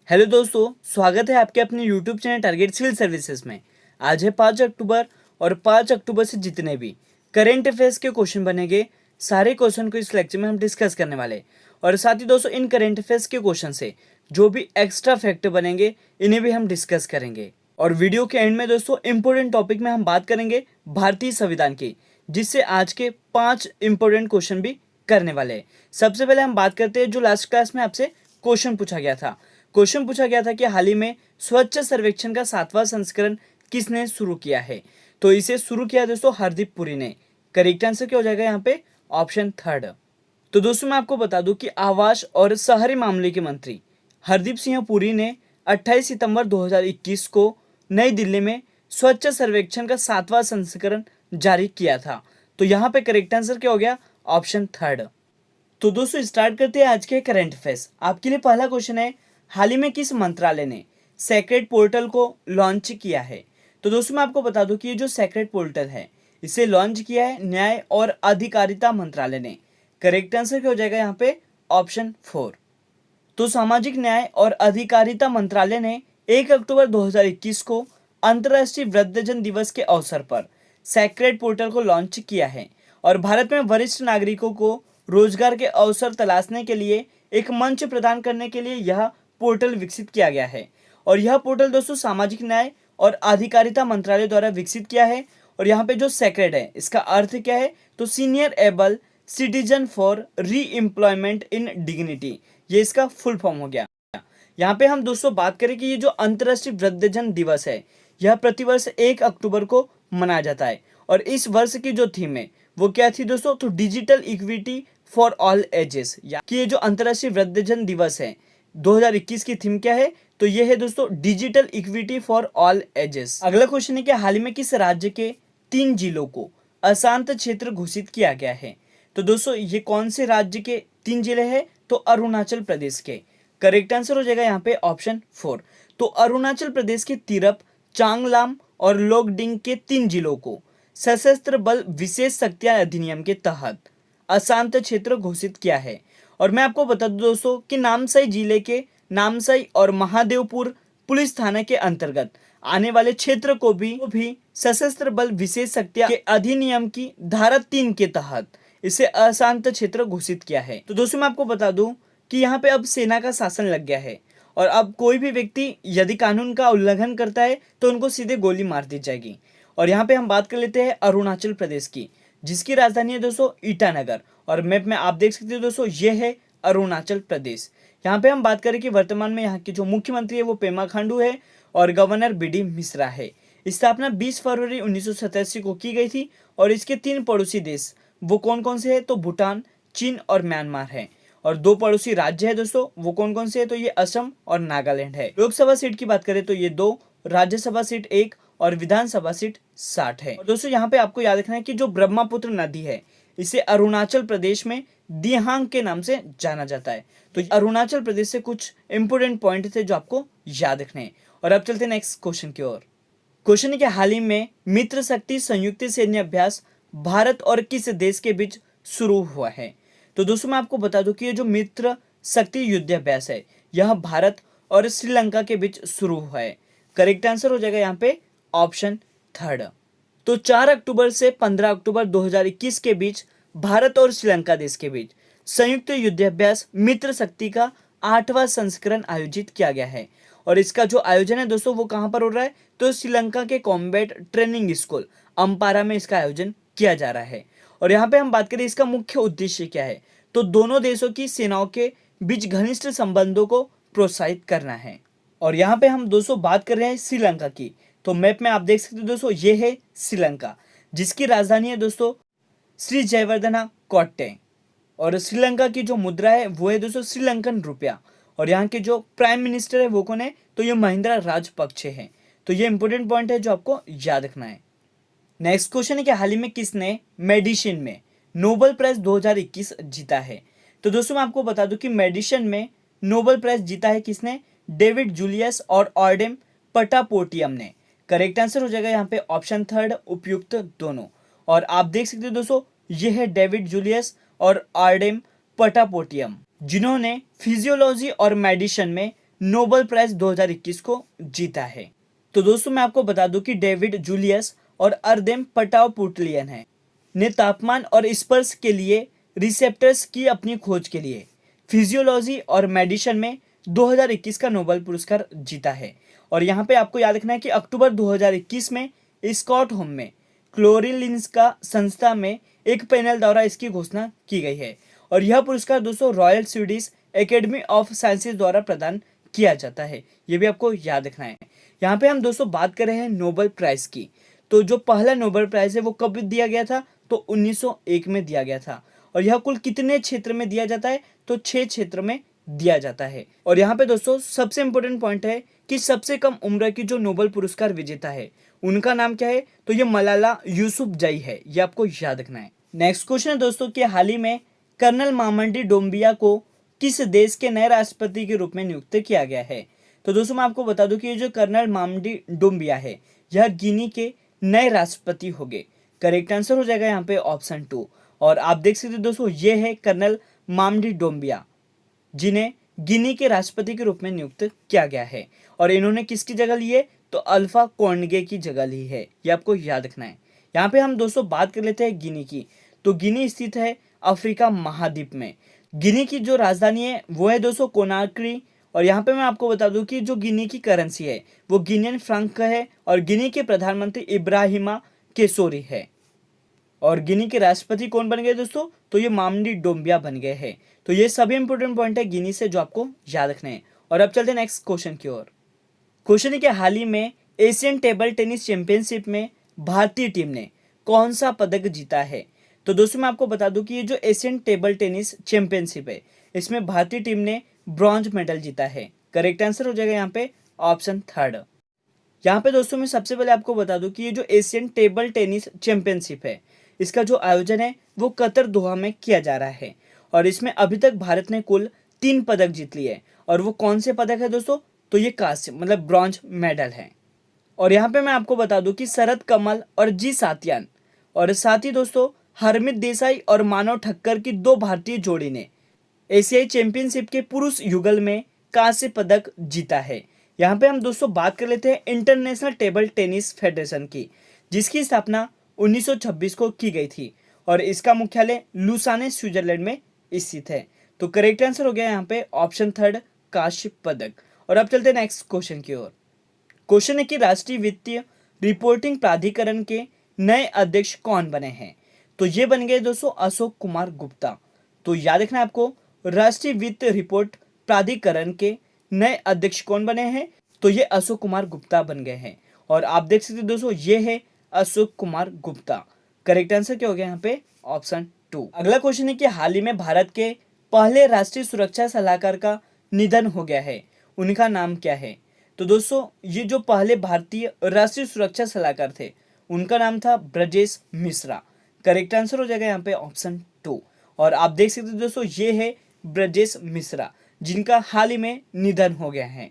Hello दोस्तों, स्वागत है आपके अपने YouTube channel Target Civil Services में। आज है 5 अक्टूबर और 5 अक्टूबर से जितने भी करेंट अफेयर्स के क्वेश्चन बनेंगे, सारे क्वेश्चन को इस लेक्चर में हम डिस्कस करने वाले। और साथ ही दोस्तों, इन करेंट अफेयर्स के क्वेश्चन से जो भी एक्स्ट्रा फैक्ट बनेंगे इन्हें भी हम डिस्कस करेंगे। और वीडियो के एंड में दोस्तों इंपॉर्टेंट टॉपिक में हम बात करेंगे भारतीय संविधान की, जिससे आज के 5 इंपॉर्टेंट क्वेश्चन भी करने वाले हैं। सबसे पहले हम बात करते हैं जो लास्ट क्लास में आपसे क्वेश्चन पूछा गया था। क्वेश्चन पूछा गया था कि हाल ही में स्वच्छ सर्वेक्षण का 7वां संस्करण किसने शुरू किया है। तो इसे शुरू किया दोस्तों हरदीप पुरी ने। करेक्ट आंसर क्या हो जाएगा यहाँ पे? Option third. तो दोस्तों मैं आपको बता दूं कि आवास और शहरी मामले के मंत्री हरदीप सिंह पुरी ने 28 सितंबर 2021 को नई दिल्ली में स्वच्छ सर्वेक्षण का 7वां संस्करण जारी किया था। तो यहाँ पे करेक्ट आंसर क्या हो गया? Option third. तो दोस्तों स्टार्ट करते हैं आज के करंट अफेयर्स। आपके लिए पहला क्वेश्चन है, हाल ही में किस मंत्रालय ने सेक्रेट पोर्टल को लॉन्च किया है। तो दोस्तों मैं आपको बता दूं कि ये जो सेक्रेट पोर्टल है इसे लॉन्च किया है न्याय और अधिकारिता मंत्रालय ने। करेक्ट आंसर क्या हो जाएगा यहाँ पे? ऑप्शन 4। तो सामाजिक न्याय और अधिकारिता मंत्रालय ने 1 अक्टूबर 2021 को अंतर्राष्ट्रीय वृद्धजन दिवस के अवसर पर सेक्रेट पोर्टल को लॉन्च किया है और भारत में वरिष्ठ नागरिकों को रोजगार के अवसर तलाशने के लिए एक मंच प्रदान करने के लिए यह पोर्टल विकसित किया गया है। और यह पोर्टल दोस्तों सामाजिक न्याय और अधिकारिता मंत्रालय द्वारा विकसित किया है। और यहाँ पे जो सेक्रेट है इसका अर्थ क्या है? तो सीनियर एबल सिटीजन फॉर री एम्प्लॉयमेंट इन डिग्निटी, ये इसका फुल फॉर्म हो गया। यहाँ पे हम दोस्तों बात करें कि ये जो अंतर्राष्ट्रीय वृद्धजन दिवस है यह प्रतिवर्ष 1 अक्टूबर को मनाया जाता है। और इस वर्ष की जो थीम है वो क्या थी दोस्तों? तो digital equity for all ages. कि ये जो अंतर्राष्ट्रीय वृद्धजन दिवस है 2021 की थीम क्या है? तो ये है दोस्तों digital equity for all ages. अगला क्वेश्चन है कि हाल ही में किस राज्य के 3 जिलों को अशांत क्षेत्र घोषित किया गया है। तो दोस्तों ये कौन से राज्य के 3 जिले हैं? तो अरुणाचल प्रदेश के। करेक्ट आंसर हो जाएगा यहाँ पे ऑप्शन 4। तो अरुणाचल प्रदेश के तिरप, चांगलाम और लोकडिंग के 3 जिलों को सशस्त्र बल विशेष शक्तियां अधिनियम के तहत अशांत क्षेत्र घोषित किया है। और मैं आपको बता दूं दोस्तों कि नामसाई जिले के नामसाई और महादेवपुर पुलिस थाना के अंतर्गत आने वाले क्षेत्र को भी सशस्त्र बल विशेष शक्तियां के अधिनियम की धारा 3 के तहत इसे अशांत क्षेत्र घोषित किया है। तो दोस्तों मैं आपको बता दूं कि यहाँ पे अब सेना का शासन लग गया है और अब कोई भी व्यक्ति यदि कानून का उल्लंघन करता है तो उनको सीधे गोली मार दी जाएगी। और यहाँ पे हम बात कर लेते हैं अरुणाचल प्रदेश की, जिसकी राजधानी है दोस्तों ईटानगर। और मैप में आप देख सकते हो दोस्तों ये है अरुणाचल प्रदेश। यहाँ पे हम बात करें कि वर्तमान में यहाँ के जो मुख्यमंत्री है वो पेमा खांडू है और गवर्नर बीडी मिश्रा है। स्थापना 20 फरवरी 1987 को की गई थी। और इसके 3 पड़ोसी देश वो कौन कौन से है? तो भूटान, चीन और म्यांमार है। और 2 पड़ोसी राज्य है दोस्तों, वो कौन कौन से है? तो ये असम और नागालैंड है। लोकसभा सीट की बात करें तो ये 2, राज्यसभा सीट 1 और विधानसभा सीट 60 है। और दोस्तों यहाँ पे आपको याद रखना है कि जो ब्रह्मपुत्र नदी है इसे अरुणाचल प्रदेश में दिहांग के नाम से जाना जाता है। तो अरुणाचल प्रदेश से कुछ इंपोर्टेंट पॉइंट थे जो आपको याद रखने हैं। और अब चलते हैं नेक्स्ट क्वेश्चन की ओर। क्वेश्चन है कि हाल ही में मित्र शक्ति संयुक्त सैन्य अभ्यास भारत और किस देश के बीच शुरू हुआ है। तो दोस्तों मैं आपको बता दूं कि ये जो मित्र शक्ति युद्ध अभ्यास है यह भारत और श्रीलंका के बीच शुरू हुआ है। करेक्ट आंसर हो जाएगा यहाँ पे ऑप्शन थर्ड। तो 4 अक्टूबर से 15 अक्टूबर 2021 के बीच भारत और श्रीलंका देश के बीच संयुक्त युद्धाभ्यास मित्र शक्ति का 8वां संस्करण आयोजित किया गया है। और इसका जो आयोजन है दोस्तों वो कहां पर हो रहा है? तो श्रीलंका के कॉम्बैट ट्रेनिंग स्कूल अम्पारा में इसका आयोजन किया जा रहा है। और यहाँ पे हम बात करें इसका मुख्य उद्देश्य क्या है, तो दोनों देशों की सेनाओं के बीच घनिष्ठ संबंधों को प्रोत्साहित करना है। और यहाँ पे हम दोस्तों बात कर रहे हैं श्रीलंका की। तो मैप में आप देख सकते हो दोस्तों ये है श्रीलंका, जिसकी राजधानी है दोस्तों श्री जयवर्धना कोट्टे। और श्रीलंका की जो मुद्रा है वो है दोस्तों श्रीलंकन रुपया। और यहाँ के जो प्राइम मिनिस्टर है वो कौन है? तो ये महिंद्रा राजपक्षे हैं। तो ये इंपॉर्टेंट पॉइंट है जो आपको याद रखना है। नेक्स्ट क्वेश्चन है कि हाल ही में किसने मेडिसिन में नोबेल प्राइज 2021 जीता है। तो दोस्तों मैं आपको बता दूं कि मेडिसिन में नोबेल प्राइज जीता है किसने? डेविड जूलियस और ऑर्डेम पटापोटियम ने। करेक्ट आंसर हो जाएगा यहाँ पे ऑप्शन थर्ड, उपयुक्त दोनों। और आप देख सकते हो दोस्तों ये है डेविड जूलियस और ऑर्डेम पटापोटियम, जिन्होंने फिजियोलॉजी और मेडिसिन में नोबेल प्राइज 2021 को जीता है। तो दोस्तों मैं आपको बता दूं कि डेविड जूलियस और अर्देम पटावपुटलियन ने तापमान और स्पर्श के लिए रिसेप्टर्स की अपनी खोज के लिए फिजियोलॉजी और मेडिसिन में 2021 का नोबेल पुरस्कार जीता है। और यहाँ पे आपको याद रखना है कि अक्टूबर 2021 में स्कॉटहोम में क्लोरिलिंस्का संस्था में एक पैनल द्वारा इसकी घोषणा की गई है। और यह पुरस्कार दोस्तों royal Swedish academy of sciences द्वारा प्रदान किया जाता है, ये भी आपको याद रखना है। यहाँ पे हम दोस्तों बात कर रहे हैं नोबेल प्राइज की। तो जो पहला नोबेल प्राइज है वो कब दिया गया था, तो 1901 में दिया गया था। और यह कुल कितने क्षेत्र में दिया जाता है, तो 6 क्षेत्र में दिया जाता है। और यहाँ पे दोस्तों सबसे इंपॉर्टेंट पॉइंट है कि सबसे कम उम्र की जो नोबेल पुरस्कार विजेता है उनका नाम क्या है, तो ये मलाला यूसुफजई है, ये आपको याद रखना है। नेक्स्ट क्वेश्चन है दोस्तों कि हाल ही में कर्नल मामंडी डोम्बिया को किस देश के नए राष्ट्रपति के रूप में नियुक्त किया गया है। तो दोस्तों मैं आपको बता दूं कि ये जो कर्नल मामंडी डोम्बिया है यह गिनी के नए राष्ट्रपति हो गए। करेक्ट आंसर हो जाएगा यहाँ पे ऑप्शन 2। और आप देख सकते हैं दोस्तों ये है कर्नल मामंडी डोम्बिया, जिन्हें गिनी के राष्ट्रपति के रूप में नियुक्त किया गया है। और इन्होंने किसकी जगह ली है, तो अल्फा कोंडगे की जगह ली है, ये आपको याद रखना है। यहाँ पे हम दोस्तों बात कर लेते हैं गिनी की। तो गिनी स्थित है अफ्रीका महाद्वीप में। गिनी की जो राजधानी है वो है दोस्तों कोनाक्री। और यहाँ पे मैं आपको बता दूं कि जो गिनी की करेंसी है वो गिनियन फ्रैंक है। और गिनी के प्रधानमंत्री इब्राहिमा केसोरी है। और गिनी के राष्ट्रपति कौन बन गए दोस्तों, तो ये मामंडी डोम्बिया बन गए हैं। तो ये सभी इंपोर्टेंट पॉइंट है गिनी से जो आपको याद रखने हैं। और अब चलते हैं नेक्स्ट क्वेश्चन की ओर। क्वेश्चन है कि हाल ही में एशियन टेबल टेनिस चैंपियनशिप में भारतीय टीम ने कौन सा पदक जीता है। तो दोस्तों मैं आपको बता दूं कि ये जो एशियन टेबल टेनिस चैंपियनशिप है इसमें भारतीय टीम ने ब्रॉन्ज मेडल जीता है। करेक्ट आंसर हो जाएगा यहाँ पे ऑप्शन 3। यहाँ पे दोस्तों मैं सबसे पहले आपको बता दूं कि ये जो एशियन टेबल टेनिस चैंपियनशिप है इसका जो आयोजन है वो कतर दोहा में किया जा रहा है। और इसमें अभी तक भारत ने कुल 3 पदक जीत लिए हैं। और वो कौन से पदक है दोस्तों, तो ये कांस्य मतलब ब्रॉन्ज मेडल है। और यहाँ पे मैं आपको बता दूं कि शरद कमल और जी सातियान और साथ ही दोस्तों हरमित देसाई और मानव ठक्कर की 2 भारतीय जोड़ी ने एशियाई चैंपियनशिप के पुरुष युगल में कांस्य पदक जीता है। यहाँ पे हम दोस्तों बात कर लेते हैं इंटरनेशनल टेबल टेनिस फेडरेशन की, जिसकी स्थापना 1926 को की गई थी। और इसका मुख्यालय लुसाने स्विट्जरलैंड में स्थित है। तो करेक्ट आंसर हो गया यहाँ पे ऑप्शन 3 कांस्य पदक। और अब चलते हैं नेक्स्ट क्वेश्चन की ओर। क्वेश्चन है कि राष्ट्रीय वित्तीय रिपोर्टिंग प्राधिकरण के नए अध्यक्ष कौन बने हैं। तो ये बन गए दोस्तों अशोक कुमार गुप्ता। तो याद रखना आपको राष्ट्रीय वित्त रिपोर्ट प्राधिकरण के नए अध्यक्ष कौन बने हैं, तो ये अशोक कुमार गुप्ता बन गए हैं। और आप देख सकते हैं दोस्तों ये है अशोक कुमार गुप्ता। करेक्ट आंसर क्या हो गया यहाँ पे ऑप्शन 2। अगला क्वेश्चन है कि हाल ही में भारत के पहले राष्ट्रीय सुरक्षा सलाहकार का निधन हो गया है, उनका नाम क्या है। तो दोस्तों ये जो पहले भारतीय राष्ट्रीय सुरक्षा सलाहकार थे उनका नाम था ब्रजेश मिश्रा। करेक्ट आंसर हो जाएगा यहाँ पे ऑप्शन 2। और आप देख सकते हैं दोस्तों ये है ब्रजेश मिश्रा, जिनका हाल ही में निधन हो गया है।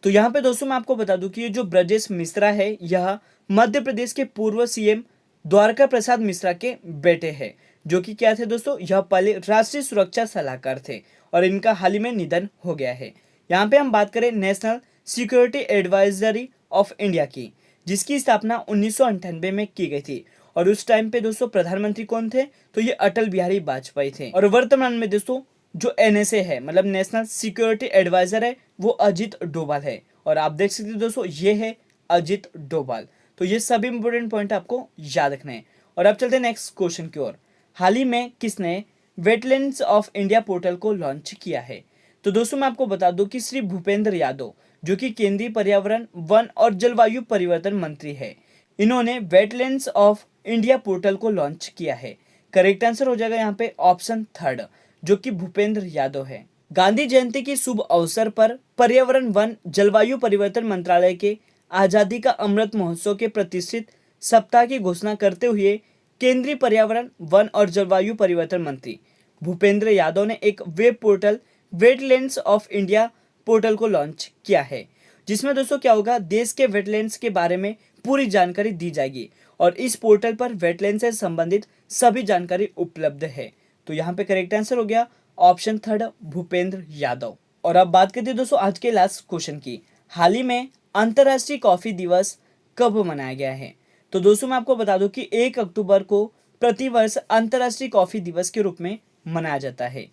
तो यहाँ पे दोस्तों मैं आपको बता दूं कि ये जो ब्रजेश मिश्रा है यह मध्य प्रदेश के पूर्व सीएम द्वारका प्रसाद मिश्रा के बेटे हैं, जो कि क्या थे दोस्तों, यह पहले राष्ट्रीय सुरक्षा सलाहकार थे। और इनका हाल ही में निधन हो गया है। यहाँ पे हम बात करें national security advisory of India की, जिसकी स्थापना 1998 में की गई थी। और उस टाइम पे दोस्तों प्रधानमंत्री कौन थे, तो ये अटल बिहारी वाजपेयी थे। और वर्तमान में दोस्तों जो एनएसए है मतलब नेशनल सिक्योरिटी एडवाइजर है वो अजित डोभाल है। और आप देख सकते हैं दोस्तों ये है अजित डोभाल। तो ये सभी इंपोर्टेंट पॉइंट आपको याद रखने हैं। और अब चलते हैं नेक्स्ट क्वेश्चन की ओर। हाल ही में किसने वेटलैंड्स ऑफ इंडिया पोर्टल को लॉन्च किया है। तो दोस्तों मैं आपको बता दूं कि श्री भूपेंद्र यादव, जो कि केंद्रीय पर्यावरण वन और जलवायु परिवर्तन मंत्री है, इन्होंने वेटलैंड्स ऑफ इंडिया पोर्टल को लॉन्च किया है। करेक्ट आंसर हो जाएगा यहाँ पे ऑप्शन 3, जो कि भूपेंद्र यादव है। गांधी जयंती के शुभ अवसर पर पर्यावरण वन जलवायु परिवर्तन मंत्रालय के आजादी का अमृत महोत्सव के प्रतिष्ठित सप्ताह की घोषणा करते हुए केंद्रीय पर्यावरण वन और जलवायु परिवर्तन मंत्री भूपेंद्र यादव ने एक web portal wetlands of India portal को लॉन्च किया है, जिसमें दोस्तों क्या होगा, देश के वेटलैंड्स के बारे में पूरी जानकारी दी जाएगी। और इस पोर्टल पर वेटलैंड से संबंधित सभी जानकारी उपलब्ध है। तो यहाँ पे करेक्ट आंसर हो गया ऑप्शन 3 भूपेंद्र यादव। और अब बात करते हैं दोस्तों आज के लास्ट क्वेश्चन की। हाल ही में अंतर्राष्ट्रीय कॉफी दिवस कब मनाया गया है? तो दोस्तों मैं आपको बता दूं कि 1 अक्टूबर को प्रतिवर्ष अंतर्राष्ट्रीय कॉफी दिवस के रूप में मनाया जाता है।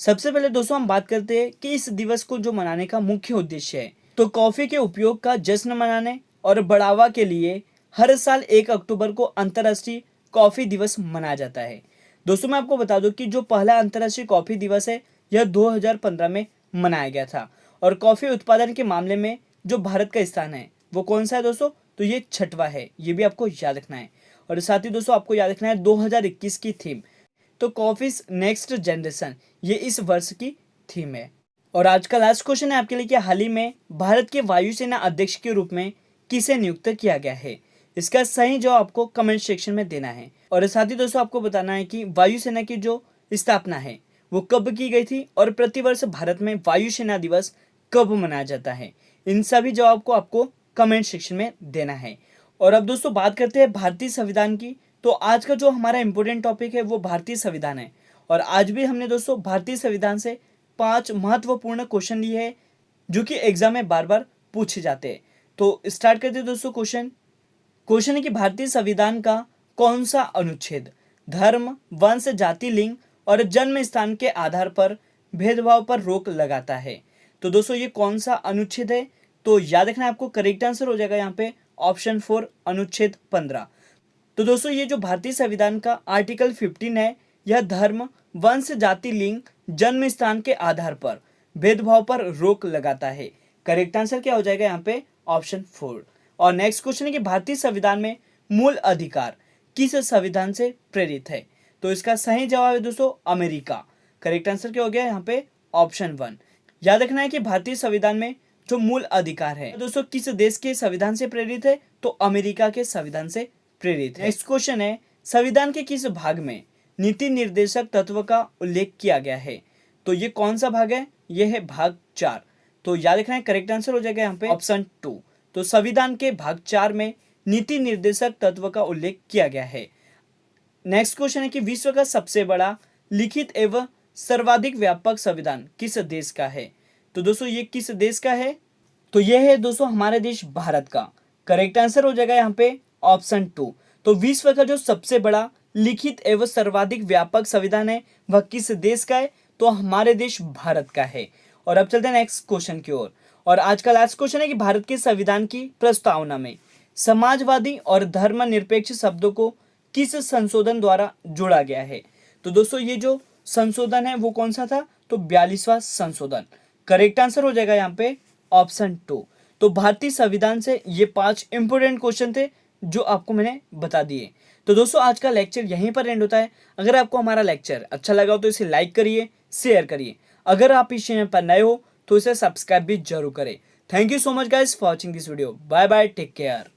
सबसे पहले दोस्तों हम बात करते हैं कि इस दिवस को जो मनाने का मुख्य उद्देश्य है, तो कॉफी के उपयोग का जश्न मनाने और बढ़ावा के लिए हर साल 1 अक्टूबर को अंतर्राष्ट्रीय कॉफी दिवस मनाया जाता है। दोस्तों मैं आपको बता दूं कि जो पहला अंतर्राष्ट्रीय कॉफी दिवस है यह 2015 में मनाया गया था। और कॉफी उत्पादन के मामले में जो भारत का स्थान है वो कौन सा है दोस्तों? तो ये 6वां है, ये भी आपको याद रखना है। और साथ ही दोस्तों आपको याद रखना है 2021 की थीम, तो कॉफीज नेक्स्ट जनरेशन, ये इस वर्ष की थीम है। और आज का लास्ट क्वेश्चन है आपके लिए कि हाल ही में भारत के वायुसेना अध्यक्ष के रूप में किसे नियुक्त किया गया है? इसका सही जवाब आपको कमेंट सेक्शन में देना है। और साथ ही दोस्तों आपको बताना है कि वायुसेना की जो स्थापना है वो कब की गई थी और प्रतिवर्ष भारत में वायुसेना दिवस कब मनाया जाता है। इन सभी जवाब को आपको कमेंट सेक्शन में देना है। और अब दोस्तों बात करते हैं भारतीय संविधान की। तो आज का जो हमारा इंपॉर्टेंट टॉपिक है वो भारतीय संविधान है। और आज भी हमने दोस्तों भारतीय संविधान से 5 महत्वपूर्ण क्वेश्चन लिए हैं जो कि एग्जाम में बार बार पूछे जाते हैं। तो स्टार्ट करते हैं दोस्तों। क्वेश्चन है कि भारतीय संविधान का कौन सा अनुच्छेद धर्म, वंश, जाति, लिंग और जन्म स्थान के आधार पर भेदभाव पर रोक लगाता है? तो दोस्तों ये कौन सा अनुच्छेद है? तो याद रखना है आपको, करेक्ट आंसर हो जाएगा यहाँ पे ऑप्शन 4 अनुच्छेद 15। तो दोस्तों ये जो भारतीय संविधान का आर्टिकल 15 है यह धर्म, वंश, जाति, लिंग, जन्म स्थान के आधार पर भेदभाव पर रोक लगाता है। करेक्ट आंसर क्या हो जाएगा यहाँ पे ऑप्शन 4। और नेक्स्ट क्वेश्चन है कि भारतीय संविधान में मूल अधिकार किस संविधान से प्रेरित है? तो इसका सही जवाब है दोस्तों अमेरिका। करेक्ट आंसर क्या हो गया यहाँ पे ऑप्शन 1। याद रखना है कि भारतीय संविधान में जो मूल अधिकार है दोस्तों किस देश के संविधान से प्रेरित है? तो अमेरिका के संविधान से प्रेरित है। नेक्स्ट क्वेश्चन है संविधान के किस भाग में नीति निर्देशक तत्व का उल्लेख किया गया है? तो ये कौन सा भाग है? ये है भाग 4। तो याद रखना है करेक्ट आंसर हो जाएगा यहाँ पे ऑप्शन 2। तो संविधान के भाग 4 में नीति निर्देशक तत्व का उल्लेख किया गया है। नेक्स्ट क्वेश्चन है कि विश्व का सबसे बड़ा लिखित एवं सर्वाधिक व्यापक संविधान किस देश का है? तो दोस्तों ये किस देश का है? तो ये है दोस्तों हमारे देश भारत का। करेक्ट आंसर हो जाएगा यहाँ पे ऑप्शन 2। तो विश्व का जो सबसे बड़ा लिखित एवं सर्वाधिक व्यापक संविधान है वह किस देश का है? तो हमारे देश भारत का है। और अब चलते हैं नेक्स्ट क्वेश्चन की ओर। और आज का लास्ट क्वेश्चन है कि भारत के संविधान की प्रस्तावना में समाजवादी और धर्मनिरपेक्ष शब्दों को किस संशोधन द्वारा जोड़ा गया है? तो दोस्तों ये जो संशोधन है वो कौन सा था? तो 42वां संशोधन। करेक्ट आंसर हो जाएगा यहाँ पे ऑप्शन 2। तो भारतीय संविधान से ये 5 इंपोर्टेंट क्वेश्चन थे जो आपको मैंने बता दिए। तो दोस्तों आज का लेक्चर यहीं पर एंड होता है। अगर आपको हमारा लेक्चर अच्छा लगा हो तो इसे लाइक करिए, शेयर करिए। अगर आप इस चैनल पर नए हो तो इसे सब्सक्राइब भी जरूर करें। Thank you so much guys for watching this video. Bye bye, take care.